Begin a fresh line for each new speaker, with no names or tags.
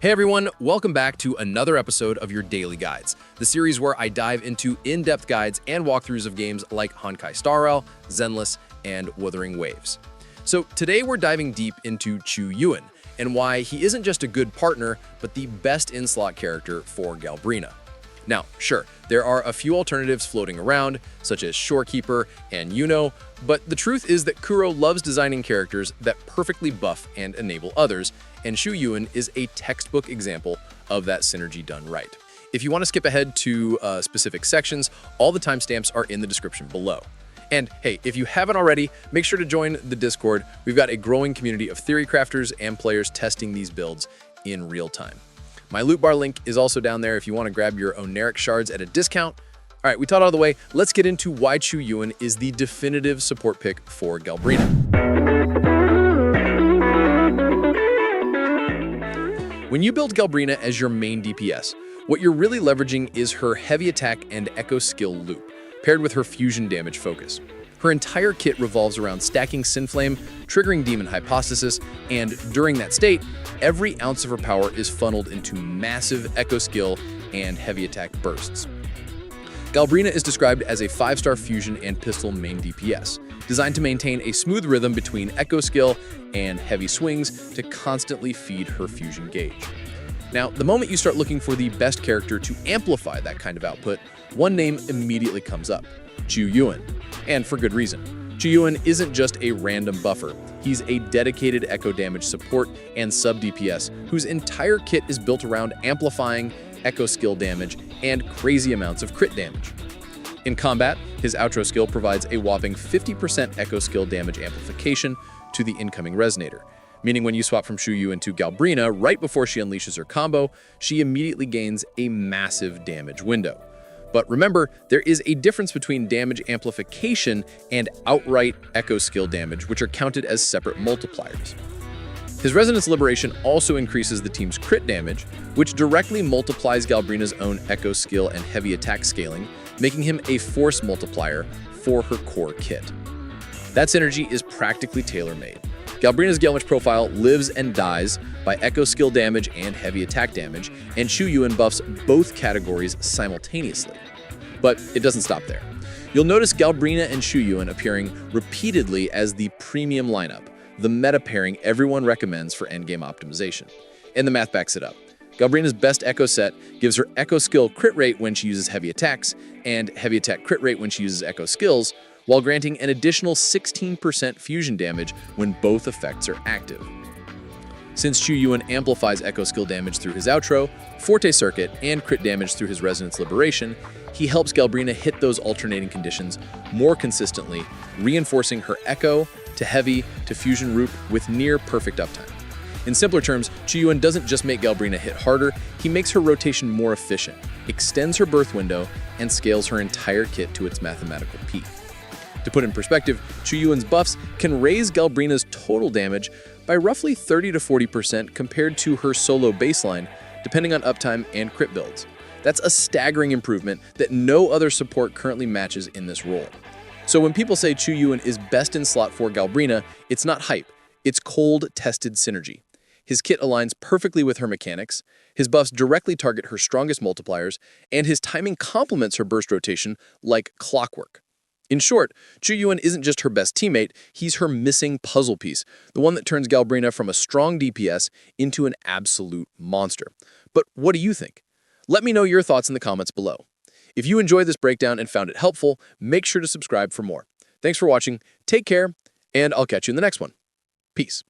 Hey everyone, welcome back to another episode of your Daily Guides, the series where I dive into in-depth guides and walkthroughs of games like Honkai Star Rail, Zenless, and Wuthering Waves. So today we're diving deep into Qiuyuan and why he isn't just a good partner, but the best in-slot character for Galbrena. Now, sure, there are a few alternatives floating around, such as Shorekeeper and Yuno, but the truth is that Kuro loves designing characters that perfectly buff and enable others, and Qiuyuan is a textbook example of that synergy done right. If you want to skip ahead to specific sections, all the timestamps are in the description below. And hey, if you haven't already, make sure to join the Discord. We've got a growing community of Theorycrafters and players testing these builds in real time. My loot bar link is also down there if you want to grab your Oneric shards at a discount. All right, we taught out of the way. Let's get into why Qiuyuan is the definitive support pick for Galbrena. When you build Galbrena as your main DPS, what you're really leveraging is her heavy attack and echo skill loop, paired with her fusion damage focus. Her entire kit revolves around stacking Sinflame, triggering Demon Hypostasis, and during that state, every ounce of her power is funneled into massive echo skill and heavy attack bursts. Galbrena is described as a 5-star fusion and pistol main DPS, designed to maintain a smooth rhythm between echo skill and heavy swings to constantly feed her fusion gauge. Now, the moment you start looking for the best character to amplify that kind of output, one name immediately comes up: Qiuyuan. And for good reason. Qiuyuan isn't just a random buffer. He's a dedicated echo damage support and sub DPS whose entire kit is built around amplifying echo skill damage and crazy amounts of crit damage. In combat, his outro skill provides a whopping 50% echo skill damage amplification to the incoming resonator, meaning when you swap from Qiuyuan to Galbrena right before she unleashes her combo, she immediately gains a massive damage window. But remember, there is a difference between damage amplification and outright echo skill damage, which are counted as separate multipliers. His Resonance Liberation also increases the team's crit damage, which directly multiplies Galbrena's own echo skill and heavy attack scaling, making him a force multiplier for her core kit. That synergy is practically tailor-made. Galbrena's Gelmich profile lives and dies by echo skill damage and heavy attack damage, and Qiuyuan buffs both categories simultaneously. But it doesn't stop there. You'll notice Galbrena and Qiuyuan appearing repeatedly as the premium lineup, the meta pairing everyone recommends for endgame optimization. And the math backs it up. Galbrena's best echo set gives her echo skill crit rate when she uses heavy attacks, and heavy attack crit rate when she uses echo skills, while granting an additional 16% fusion damage when both effects are active. Since Qiuyuan amplifies echo skill damage through his outro, forte circuit, and crit damage through his Resonance Liberation, he helps Galbrena hit those alternating conditions more consistently, reinforcing her echo to heavy to fusion loop with near perfect uptime. In simpler terms, Qiuyuan doesn't just make Galbrena hit harder, he makes her rotation more efficient, extends her birth window, and scales her entire kit to its mathematical peak. To put in perspective, Qiuyuan's buffs can raise Galbrena's total damage by roughly 30 to 40% compared to her solo baseline, depending on uptime and crit builds. That's a staggering improvement that no other support currently matches in this role. So when people say Qiuyuan is best in slot for Galbrena, it's not hype, it's cold, tested synergy. His kit aligns perfectly with her mechanics, his buffs directly target her strongest multipliers, and his timing complements her burst rotation like clockwork. In short, Qiuyuan isn't just her best teammate, he's her missing puzzle piece, the one that turns Galbrena from a strong DPS into an absolute monster. But what do you think? Let me know your thoughts in the comments below. If you enjoyed this breakdown and found it helpful, make sure to subscribe for more. Thanks for watching, take care, and I'll catch you in the next one. Peace.